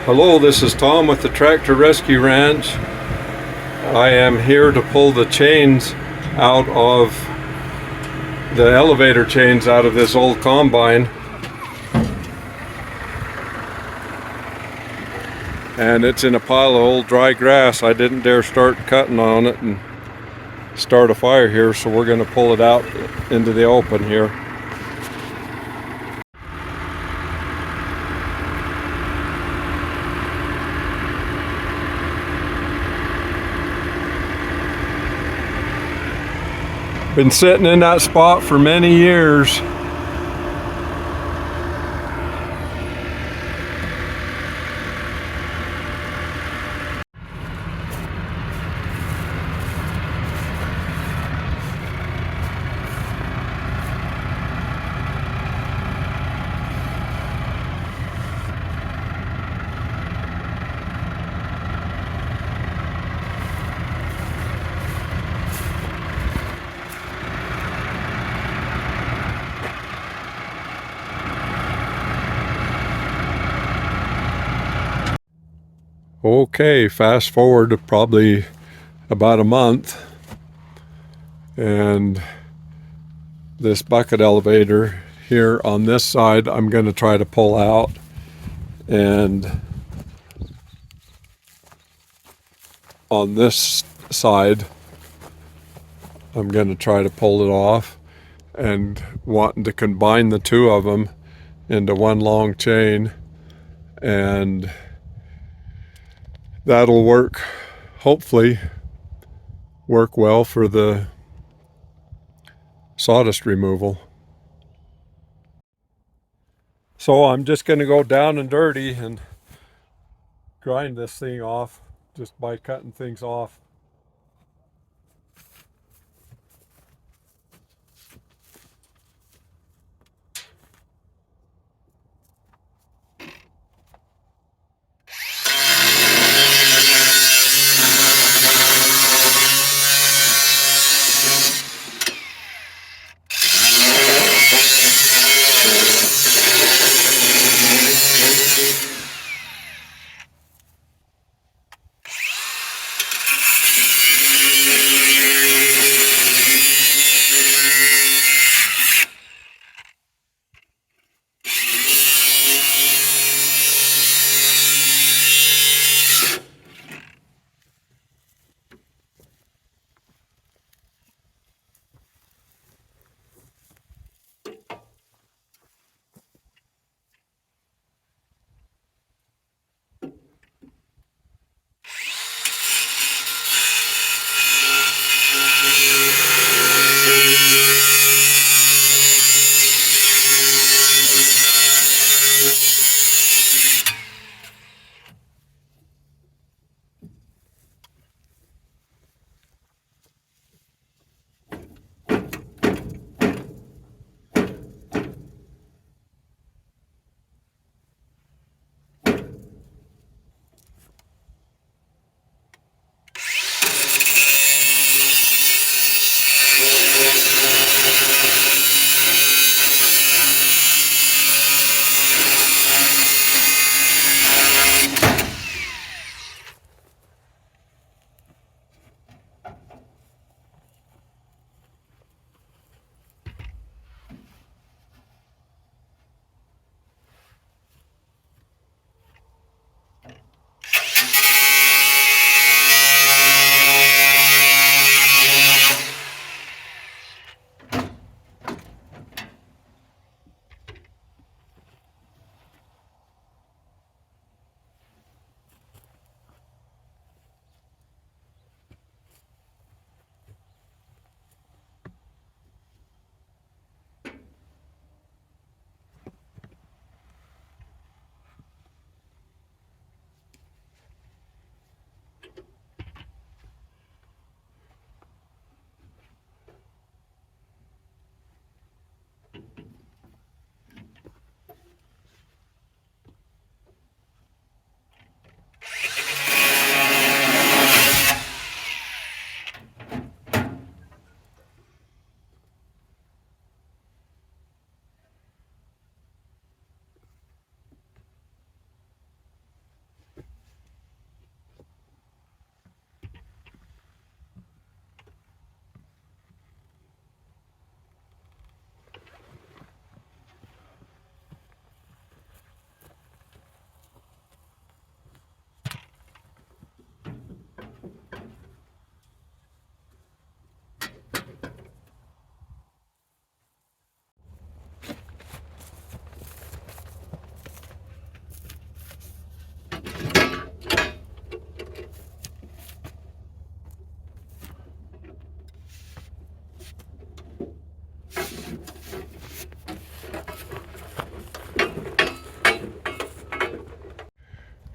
Hello, this is Tom with the Tractor Rescue Ranch. I am here to pull the chains out of the elevator chains out of this old combine. And it's in a pile of old dry grass. I didn't dare start cutting on it and start a fire here, so we're going to pull it out into the open here. Been sitting in that spot for many years. Okay, fast forward to probably about a month, and this bucket elevator here on this side I'm going to try to pull out, and on this side I'm going to try to pull it off, and wanting to combine the two of them into one long chain, and that'll work, hopefully work well for the sawdust removal. So I'm just going to go down and dirty and grind this thing off just by cutting things off.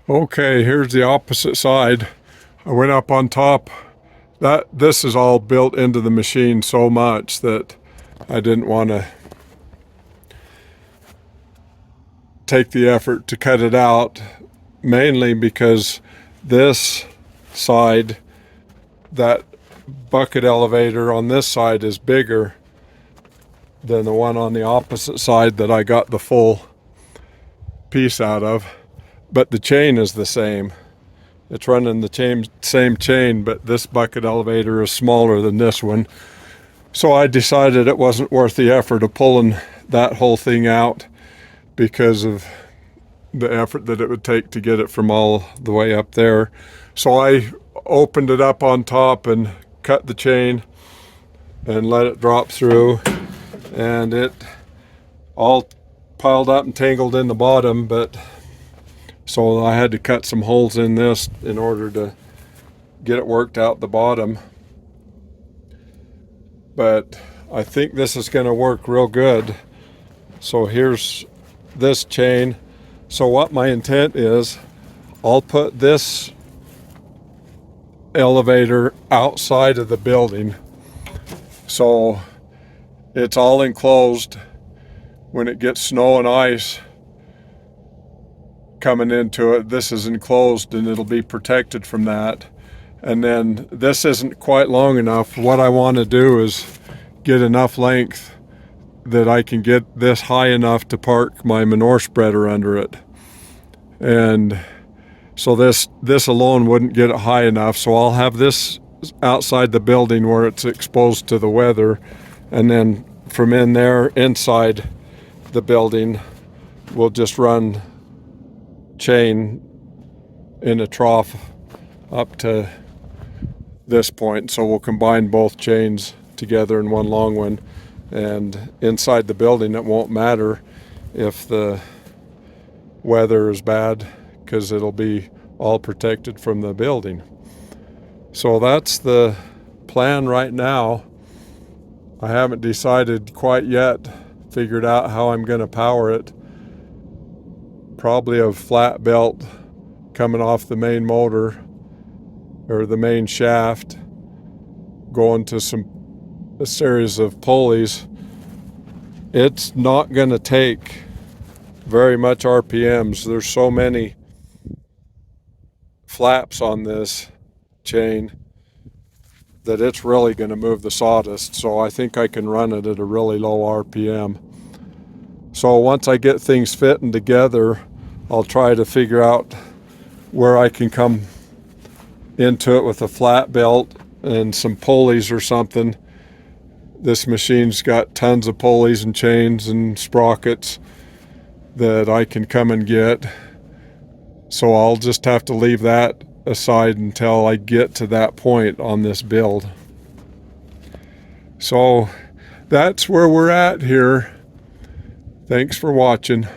Okay, here's the opposite side. I went up on top. This is all built into the machine so much that I didn't want to take the effort to cut it out, mainly because this side, that bucket elevator on this side is bigger than the one on the opposite side that I got the full piece out of, but the chain is the same. It's running the same chain, but this bucket elevator is smaller than this one. So I decided it wasn't worth the effort of pulling that whole thing out because of the effort that it would take to get it from all the way up there. So I opened it up on top and cut the chain and let it drop through, and it all piled up and tangled in the bottom, but so I had to cut some holes in this in order to get it worked out the bottom. But I think this is going to work real good. So here's this chain. So what my intent is, I'll put this elevator outside of the building, so it's all enclosed. When it gets snow and ice coming into it, this is enclosed and it'll be protected from that. And then this isn't quite long enough. What I want to do is get enough length that I can get this high enough to park my manure spreader under it. And so this alone wouldn't get it high enough, so I'll have this outside the building where it's exposed to the weather, and then from in there inside the building we'll just run chain in a trough up to this point. So we'll combine both chains together in one long one, and inside the building it won't matter if the weather is bad because it'll be all protected from the building. So that's the plan right now. I haven't decided quite yet, figured out how I'm going to power it. Probably a flat belt coming off the main motor or the main shaft, going to a series of pulleys. It's not going to take very much RPMs. There's so many flaps on this chain that it's really going to move the sawdust. So I think I can run it at a really low RPM. So once I get things fitting together, I'll try to figure out where I can come into it with a flat belt and some pulleys or something. This machine's got tons of pulleys and chains and sprockets that I can come and get. So I'll just have to leave that aside until I get to that point on this build. So that's where we're at here. Thanks for watching.